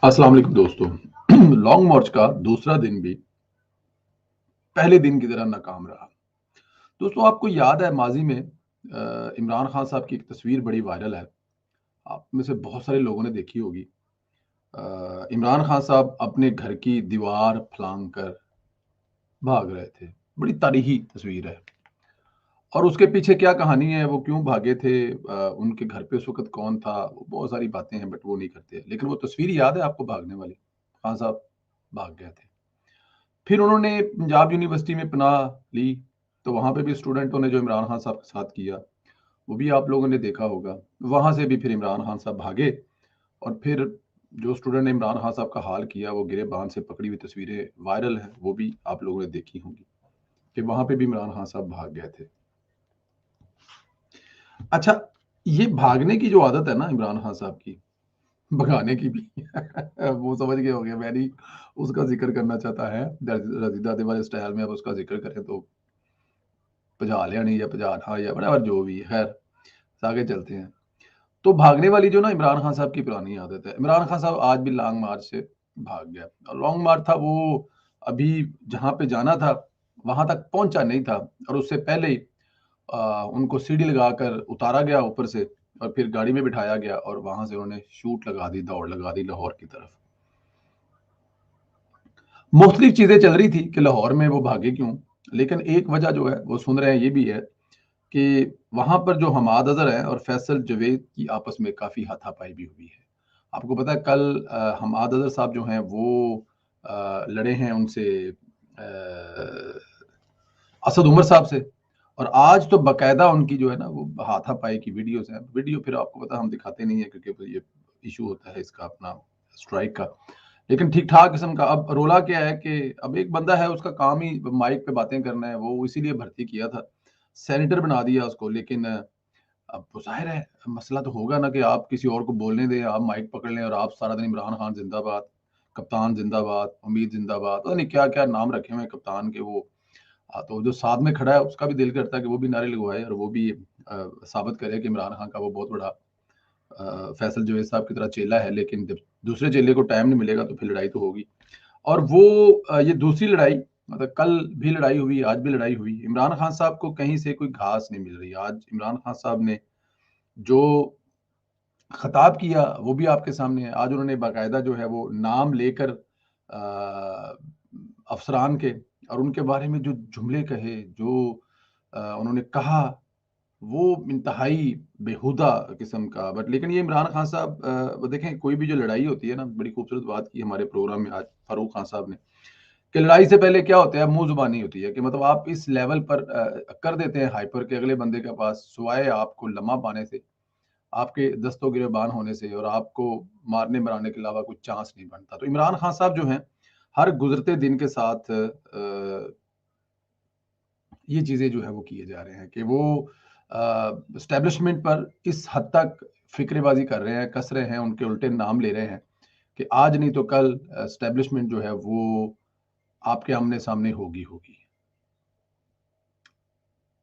अस्सलाम वालेकुम दोस्तों। लॉन्ग मार्च का दूसरा दिन भी पहले दिन की तरह नाकाम रहा। दोस्तों आपको याद है माजी में इमरान खान साहब की एक तस्वीर बड़ी वायरल है। आप में से बहुत सारे लोगों ने देखी होगी। इमरान खान साहब अपने घर की दीवार फलांग कर भाग रहे थे। बड़ी तारीखी तस्वीर है और उसके पीछे क्या कहानी है, वो क्यों भागे थे, उनके घर पे उस वक़्त कौन था, वो बहुत सारी बातें हैं बट वो नहीं करते। लेकिन वो तस्वीर याद है आपको भागने वाली? खान साहब भाग गए थे। फिर उन्होंने पंजाब यूनिवर्सिटी में पनाह ली, तो वहाँ पे भी स्टूडेंटों ने जो इमरान खान साहब के साथ किया, वो भी आप लोगों ने देखा होगा। वहाँ से भी फिर इमरान खान साहब भागे और फिर जो स्टूडेंट ने इमरान खान साहब का हाल किया, वो गिरेबान से पकड़ी हुई तस्वीरें वायरल हैं, वो भी आप लोगों ने देखी होंगी कि वहाँ पे भी इमरान खान साहब भाग गए थे। अच्छा, ये भागने की जो आदत है ना इमरान खान साहब की, भगाने की भी वो समझ गए होंगे, मैं नहीं उसका ज़िक्र करना चाहता है। रज़ीदा दे वाले स्टाइल में अब उसका ज़िक्र करें तो भजा लिया नहीं या भजाना या व्हाटएवर जो भी है, खैर आगे चलते हैं। तो भागने वाली जो ना इमरान खान साहब की पुरानी आदत है। इमरान खान साहब आज भी लॉन्ग मार्च से भाग गया और लॉन्ग मार्च था वो, अभी जहाँ पे जाना था वहाँ तक पहुँचा नहीं था और उससे पहले ही उनको सीढ़ी लगाकर उतारा गया ऊपर से और फिर गाड़ी में बिठाया गया और वहाँ से उन्होंने शूट लगा दी, दौड़ लगा दी लाहौर की तरफ। मुख्तलिफ चीज़ें चल रही थी कि लाहौर में वो भागे क्यों? लेकिन एक वजह जो है वो सुन रहे हैं ये भी है कि वहाँ पर जो हमाद अज़हर हैं और फैसल जावेद की आपस में काफ़ी हाथापाई भी हुई है। आपको पता है कल हमाद अज़हर साहब जो हैं वो लड़े हैं उनसे असद उमर साहब से और आज तो बाकायदा उनकी जो है ना वो हाथापाई की वीडियोज़ हैं। वीडियो फिर आपको पता है हम दिखाते नहीं है क्योंकि ये इश्यू होता है इसका अपना स्ट्राइक का। लेकिन ठीक-ठाक किस्म का अब रोला क्या है कि अब एक बंदा है उसका काम ही माइक पे बातें करना है, वो इसीलिए भर्ती किया था। सेनेटर बना दिया उसको, लेकिन अब तो ज़ाहिर है मसला तो होगा ना कि आप किसी और को बोलने दें, आप माइक पकड़ लें और आप सारा दिन इमरान खान ज़िंदाबाद, कप्तान ज़िंदाबाद, उम्मीद ज़िंदाबाद, पता नहीं क्या-क्या नाम रखे हुए हैं कप्तान के वो। तो जो साथ में खड़ा है उसका भी दिल करता है कि वो भी नारे लगवाए और वो भी साबित करे कि इमरान खान का वो बहुत बड़ा फैसल जावेद साहब की तरह चेला है। लेकिन जब दूसरे चेले को टाइम नहीं मिलेगा तो फिर लड़ाई तो होगी। और वो ये दूसरी लड़ाई, मतलब कल भी लड़ाई हुई, आज भी लड़ाई हुई। इमरान खान साहब को कहीं से कोई घास नहीं मिल रही। आज इमरान खान साहब ने जो खिताब किया वो भी आपके सामने है। आज उन्होंने बाकायदा जो है वो नाम लेकर अफसरान के और उनके बारे में जो जुमले कहे, जो उन्होंने कहा, वो इंतहाई बेहुदा किस्म का। बट लेकिन ये इमरान खान साहब वो देखें कोई भी जो लड़ाई होती है ना, बड़ी खूबसूरत बात की हमारे प्रोग्राम में आज फारूक खान साहब ने कि लड़ाई से पहले क्या होता है, मुंह जुबानी होती है कि मतलब आप इस लेवल पर कर देते हैं हाइपर के अगले बंदे के पास सिवाय आपको लम्हा पाने से, आपके दस्तों गिरेबान होने से और आपको मारने मराने के अलावा कुछ चांस नहीं बनता। तो इमरान खान साहब जो हैं हर गुजरते दिन के साथ ये चीज़ें जो है वो किए जा रहे हैं कि वो एस्टेब्लिशमेंट पर इस हद तक फ़िक्रेबाज़ी कर रहे हैं, कस रहे हैं, उनके उल्टे नाम ले रहे हैं कि आज नहीं तो कल एस्टेब्लिशमेंट जो है वो आपके आमने-सामने होगी।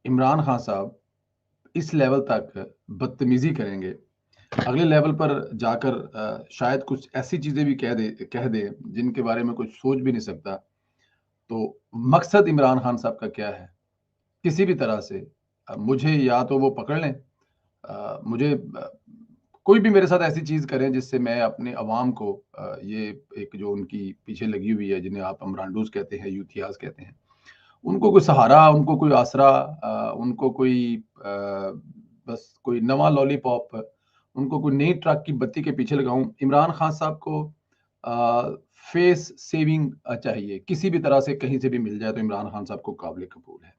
इमरान खान साहब इस लेवल तक बदतमीज़ी करेंगे, अगले लेवल पर जाकर शायद कुछ ऐसी चीज़ें भी कह दें जिनके बारे में कोई सोच भी नहीं सकता। तो मकसद इमरान खान साहब का क्या है? किसी भी तरह से मुझे या तो वो पकड़ लें, मुझे कोई भी मेरे साथ ऐसी चीज़ करें जिससे मैं अपने अवाम को ये एक जो उनकी पीछे लगी हुई है जिन्हें आप अमरांडूज़ कहते हैं, यूथियाज़ कहते हैं, उनको कोई सहारा, उनको कोई आसरा, उनको कोई बस कोई नवा लॉलीपॉप, उनको कोई नई ट्रक की बत्ती के पीछे लगाऊँ। इमरान खान साहब को फेस सेविंग चाहिए, किसी भी तरह से कहीं से भी मिल जाए तो इमरान खान साहब को काबिल कबूल है।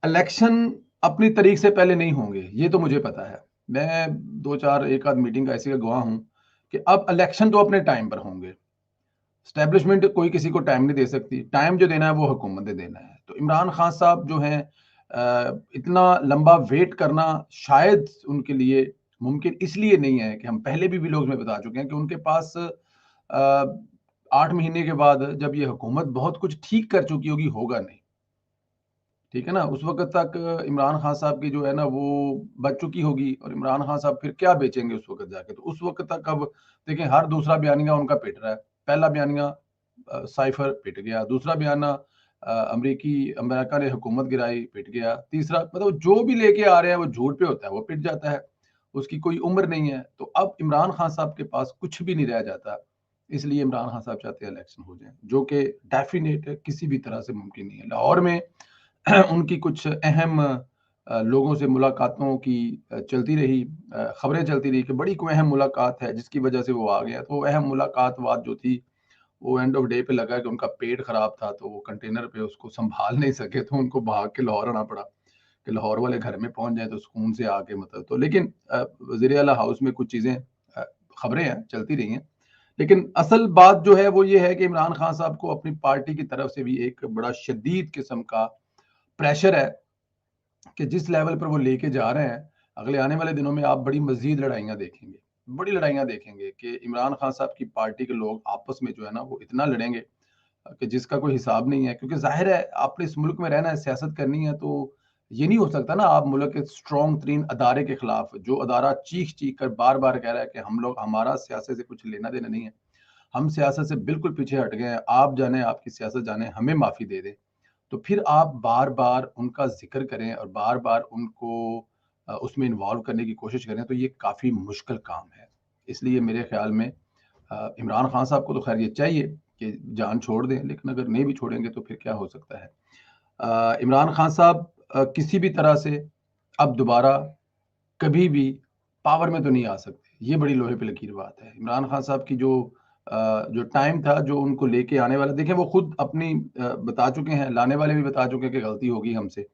इलेक्शन अपनी तारीख से पहले नहीं होंगे, ये तो मुझे पता है। मैं 2-4 एक आध मीटिंग का ऐसी का गवाह हूँ कि अब इलेक्शन तो अपने टाइम पर होंगे। एस्टेब्लिशमेंट कोई किसी को टाइम नहीं दे सकती। टाइम जो देना है वो हुकूमत ने देना है। तो इमरान खान साहब जो हैं इतना लंबा वेट करना शायद उनके लिए मुमकिन इसलिए नहीं है कि हम पहले भी व्लॉग्स में बता चुके हैं कि उनके पास 8 महीने के बाद जब ये हुकूमत बहुत कुछ ठीक कर चुकी होगी, होगा नहीं। ठीक है ना? उस वक़्त तक इमरान खान साहब की जो है ना वो बच चुकी होगी और इमरान खान साहब फिर क्या बेचेंगे उस वक़्त जाके? तो उस वक़्त तक अब देखिए हर दूसरा बयानिया उनका पिट रहा है। पहला बयानिया साइफ़र पिट गया, दूसरा बयाना अमेरिका ने हुकूमत गिराई, पिट गया, तीसरा मतलब जो भी लेके आ रहे हैं वो झूठ पे होता है, वो पिट जाता है। उसकी कोई उम्र नहीं है। तो अब इमरान खान साहब के पास कुछ भी नहीं रह जाता। इसलिए इमरान खान साहब चाहते हैं इलेक्शन हो जाएँ, जो कि डेफ़िनेट किसी भी तरह से मुमकिन नहीं है। लाहौर में उनकी कुछ अहम लोगों से मुलाकातों की चलती रही, खबरें चलती रही कि बड़ी कोई अहम मुलाकात है जिसकी वजह से वो आ गया। तो वो अहम मुलाकात बात जो थी वो एंड ऑफ डे पे लगा कि उनका पेट खराब था तो वो कंटेनर पे उसको संभाल नहीं सके तो उनको भाग के लाहौर आना पड़ा कि लाहौर वाले घर में पहुंच जाए तो सुकून से आके मतलब। तो लेकिन वज़ीर आला हाउस में कुछ चीज़ें खबरें हैं चलती रही हैं। लेकिन असल बात जो है वो ये है कि इमरान खान साहब को अपनी पार्टी की तरफ से भी एक बड़ा शदीद किस्म का प्रेशर है कि जिस लेवल पर वो लेके जा रहे हैं, अगले आने वाले दिनों में आप बड़ी मज़ीद लड़ाइयाँ देखेंगे। बड़ी लड़ाइयाँ देखेंगे कि इमरान खान साहब की पार्टी के लोग आपस में जो है ना वो इतना लड़ेंगे कि जिसका कोई हिसाब नहीं है। क्योंकि ज़ाहिर है आपने इस मुल्क में रहना है, सियासत करनी है तो ये नहीं हो सकता ना आप मुल्क के स्ट्रॉन्ग तरीन अदारे के खिलाफ, जो अदारा चीख-चीख कर बार-बार कह रहा है कि हम लोग हमारा सियासत से कुछ लेना-देना नहीं है। हम सियासत से बिल्कुल पीछे हट गए हैं। आप जाने आपकी सियासत जाने, हमें माफ़ी दे दें। तो फिर आप बार-बार उनका ज़िक्र करें और बार-बार उनको उसमें इन्वॉल्व करने की कोशिश करें, तो ये काफ़ी मुश्किल काम है। इसलिए मेरे ख़्याल में इमरान खान साहब को तो ख़ैर ये चाहिए कि जान छोड़ दें, लेकिन अगर नहीं भी छोड़ेंगे तो फिर क्या हो सकता है। इमरान खान साहब किसी भी तरह से अब दोबारा कभी भी पावर में तो नहीं आ सकते। ये बड़ी लोहे पे लकीर बात है। इमरान खान साहब की जो टाइम था, जो उनको लेके आने वाला, देखिए वो खुद अपनी बता चुके हैं, लाने वाले भी बता चुके हैं कि गलती होगी हमसे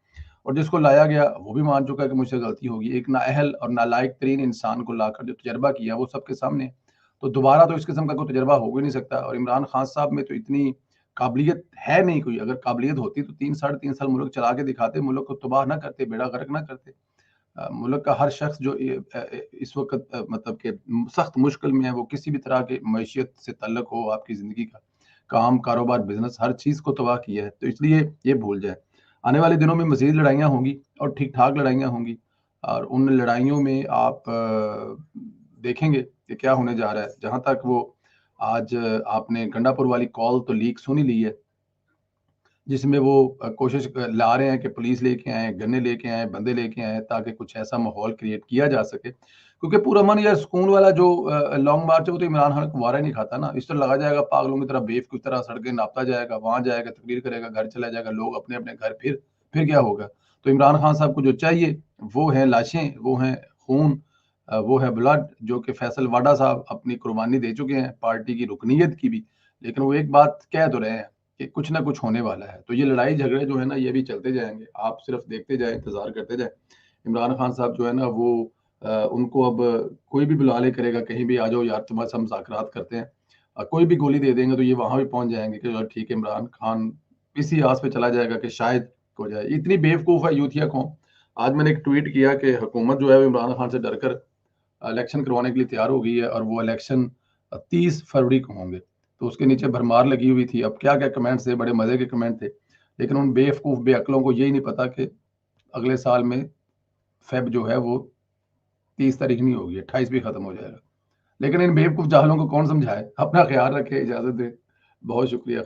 और जिसको लाया गया वो भी मान चुका है कि मुझसे गलती होगी। एक नाअहल और नालायक तरीन इंसान को लाकर जो तजर्बा किया वो सबके सामने है। तो दोबारा तो इस किस्म का कोई तजर्बा हो ही नहीं सकता और इमरान खान साहब में तो इतनी काबिलियत है नहीं कोई। अगर काबिलियत होती तो 3 साढ़े 3 साल मुल्क चला के दिखाते, मुल्क को तबाह ना करते, बेड़ा गर्क ना करते। मुल्क का हर शख्स जो इस वक़्त मतलब कि सख्त मुश्किल में है, वो किसी भी तरह की मईशियत से ताल्लुक हो आपकी ज़िंदगी का, काम, कारोबार, बिज़नेस हर चीज़ को तबाह किया है। तो इसलिए ये भूल जाएँ। आने वाले दिनों में मज़ीद लड़ाइयाँ होंगी और ठीक-ठाक लड़ाइयाँ होंगी और उन लड़ाइयों में आप देखेंगे कि क्या होने जा रहा है। जहाँ तक वो आज आपने गंडापुर वाली कॉल तो लीक सुन ही ली है। जिसमें वो कोशिश ला रहे हैं कि पुलिस लेके आएँ, गन्ने लेके आएँ, बंदे लेके आएँ ताकि कुछ ऐसा माहौल क्रिएट किया जा सके। क्योंकि पुरअमन या सुकून वाला जो लॉन्ग मार्च है वो तो इमरान खान को वारा नहीं खाता ना। इस तरह लगा जाएगा पागलों की तरह बेवकूफ़ की तरह सड़कें नापता जाएगा, वहाँ जाएगा, तकरीर करेगा, घर चला जाएगा, लोग अपने-अपने घर फिर क्या होगा? तो इमरान खान साहब को जो चाहिए वो हैं लाशें, वो हैं खून, वो है ब्लड जो कि फैसल वाडा साहब अपनी कुर्बानी दे चुके हैं, पार्टी की रुकनीत की भी। लेकिन वो एक बात कह तो रहे हैं कि कुछ ना कुछ होने वाला है। तो ये लड़ाई झगड़े जो है ना ये भी चलते जाएँगे। आप सिर्फ़ देखते जाएँ, इंतज़ार करते जाएँ। इमरान खान साहब जो है ना वो उनको अब कोई भी बुला ले करेगा कहीं भी, आ जाओ यार तुम्हारे साथ मुज़ाकरात करते हैं। कोई भी गोली दे देंगे तो ये वहाँ भी पहुँच जाएँगे कि चलो ठीक है, इमरान खान इसी आस पे चला जाएगा कि शायद हो जाए। इतनी बेवकूफ़ है यूथिया कौम। आज मैंने एक ट्वीट किया कि हुकूमत जो है वो इमरान खान से डरकर इलेक्शन करवाने के लिए तैयार हो गई है और वो इलेक्शन 30 फरवरी को होंगे। तो उसके नीचे भरमार लगी हुई थी। अब क्या-क्या कमेंट्स थे, बड़े मज़े के कमेंट थे। लेकिन उन बेवकूफ़, बेअक्लों को यही नहीं पता कि अगले साल में फ़ेब जो है वो 30 तारीख नहीं होगी, 28 भी खत्म हो जाएगा। लेकिन इन बेवकूफ़ जाहिलों को कौन समझाए? अपना ख़्याल रखें, इजाज़त दें। बहुत शुक्रिया।